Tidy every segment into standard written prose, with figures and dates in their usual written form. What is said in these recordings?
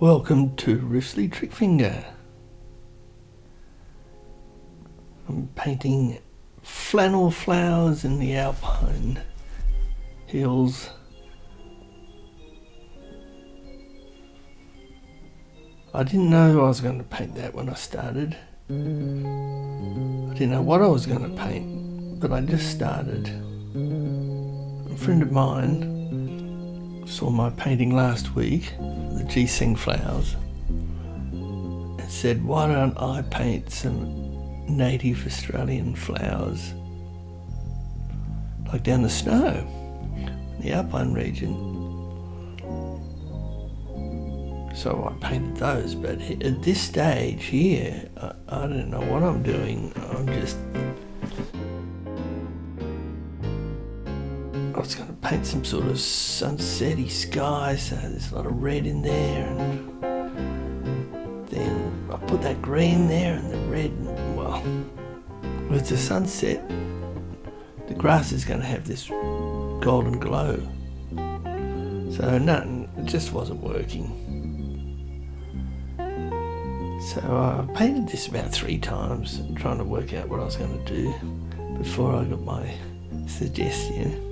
Welcome to Riffsley Trickfinger. I'm painting flannel flowers in the alpine hills. I didn't know I was going to paint that when I started. I didn't know what I was going to paint, but I just started. A friend of mine saw my painting last week, the ginseng flowers, and said, why don't I paint some native Australian flowers, like down the snow, in the alpine region. So I painted those, but at this stage here, I don't know what I'm doing. I was going to paint some sort of sunsetty sky, so there's a lot of red in there, and then I put that green there and the red, and well, when it's a sunset, the grass is going to have this golden glow. So no, it just wasn't working. So I painted this about 3 times, trying to work out what I was going to do before I got my suggestion.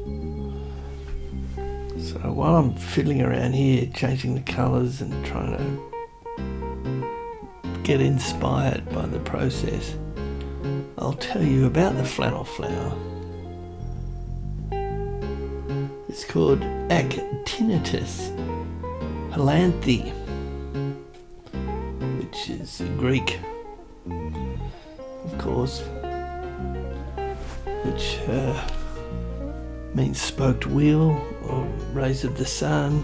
So while I'm fiddling around here, changing the colours and trying to get inspired by the process, I'll tell you about the flannel flower. It's called Actinitas Halanthe, which is Greek, of course, which means spoked wheel or rays of the sun.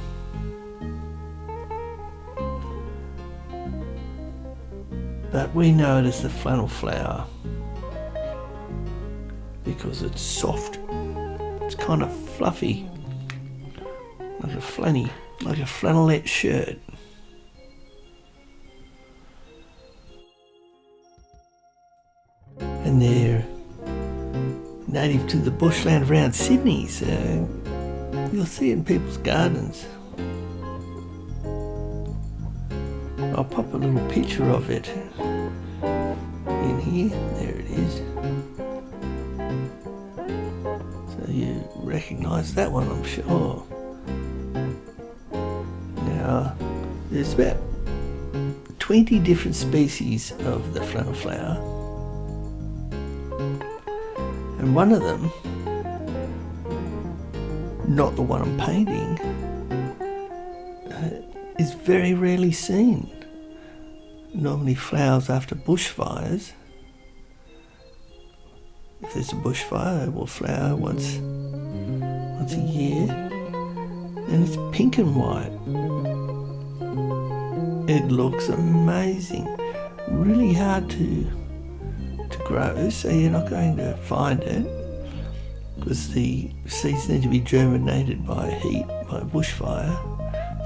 But we know it as the flannel flower because it's soft. It's kind of fluffy, like a flannelette shirt. And they're native to the bushland around Sydney, so you'll see it in people's gardens. I'll pop a little picture of it in here. There it is. So you recognise that one, I'm sure. Now, there's about 20 different species of the flannel flower. And one of them, not the one I'm painting, is very rarely seen. Normally flowers after bushfires. If there's a bushfire, it will flower once a year, and it's pink and white. It looks amazing, really hard to grow, so you're not going to find it because the seeds need to be germinated by heat, by bushfire,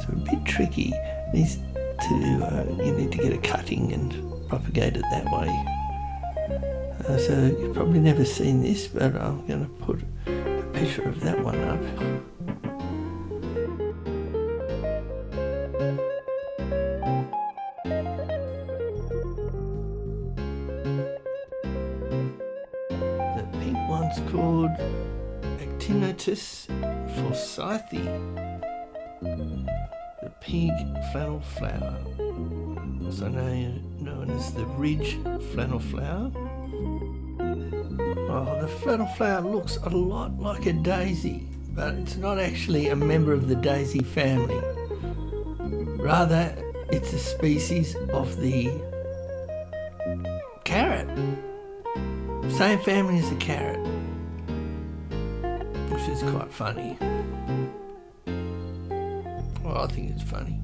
so a bit tricky. You need to get a cutting and propagate it that way. So you've probably never seen this, but I'm going to put a picture of that one up. One's called Actinitas forsythie, the pink flannel flower, also known as the ridge flannel flower. Oh, the flannel flower looks a lot like a daisy, but it's not actually a member of the daisy family. Rather, it's a species of the carrot. Same family as the carrot, which is quite funny. Well, I think it's funny.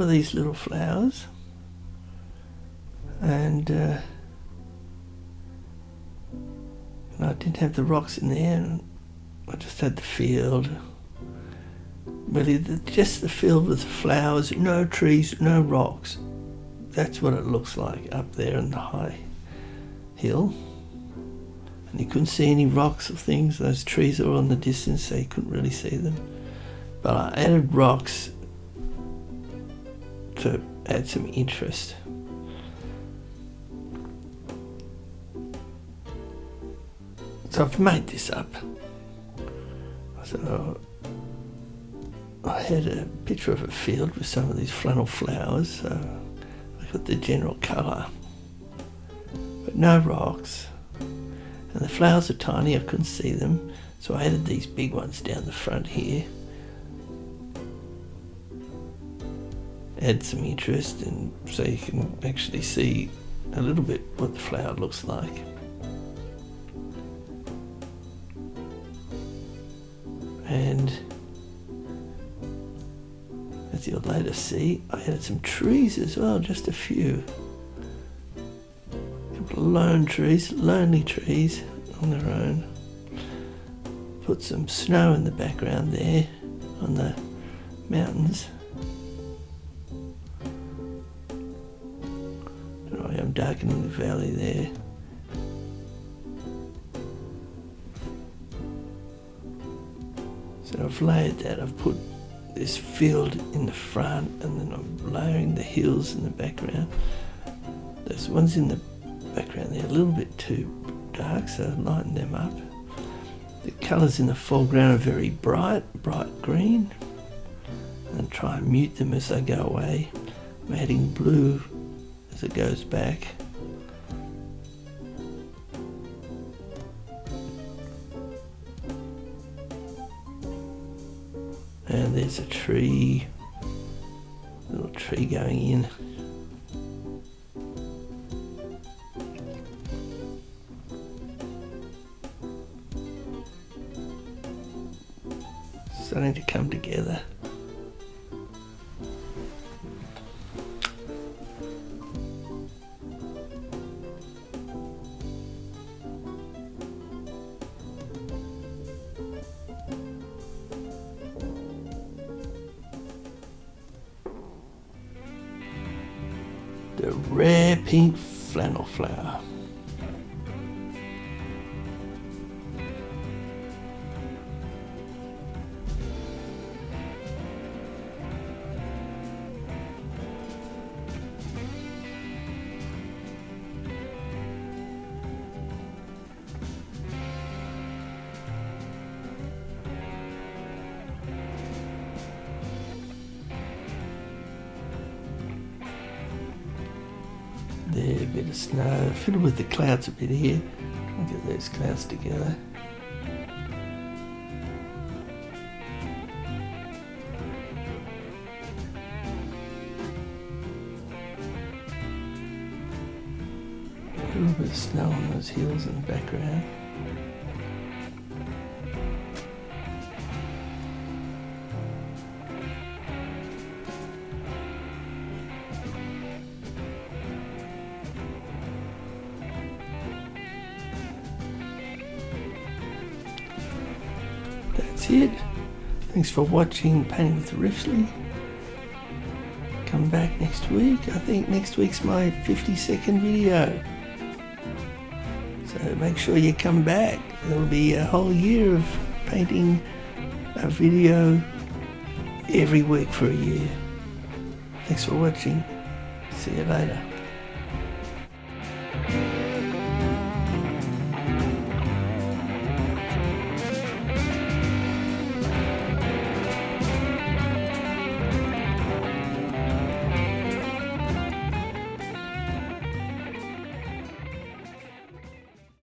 of these little flowers, and I didn't have the rocks in there, and I just had the field. Really, just the field with the flowers, no trees, no rocks. That's what it looks like up there in the high hill. And you couldn't see any rocks or things. Those trees are in the distance, so you couldn't really see them. But I added rocks to add some interest. So I've made this up. So I had a picture of a field with some of these flannel flowers, so I got the general colour, but no rocks. And the flowers are tiny, I couldn't see them, so I added these big ones down the front here. Add some interest, and so you can actually see a little bit what the flower looks like. And as you'll later see, I added some trees as well, just a few. A couple of lonely trees on their own. Put some snow in the background there on the mountains. I'm darkening the valley there. So I've layered that, I've put this field in the front, and then I'm layering the hills in the background. Those ones in the background, they're a little bit too dark, so I lighten them up. The colours in the foreground are very bright green, and try and mute them as they go away. I'm adding blue as it goes back. And there's a tree, little tree going in. Starting to come together. The rare pink flannel flower. There, a bit of snow, fiddle with the clouds a bit here, try and get those clouds together. A little bit of snow on those hills in the background. That's it. Thanks for watching Painting with Riffsley. Come back next week. I think next week's my 52nd video. So make sure you come back. There'll be a whole year of painting a video every week for a year. Thanks for watching. See you later.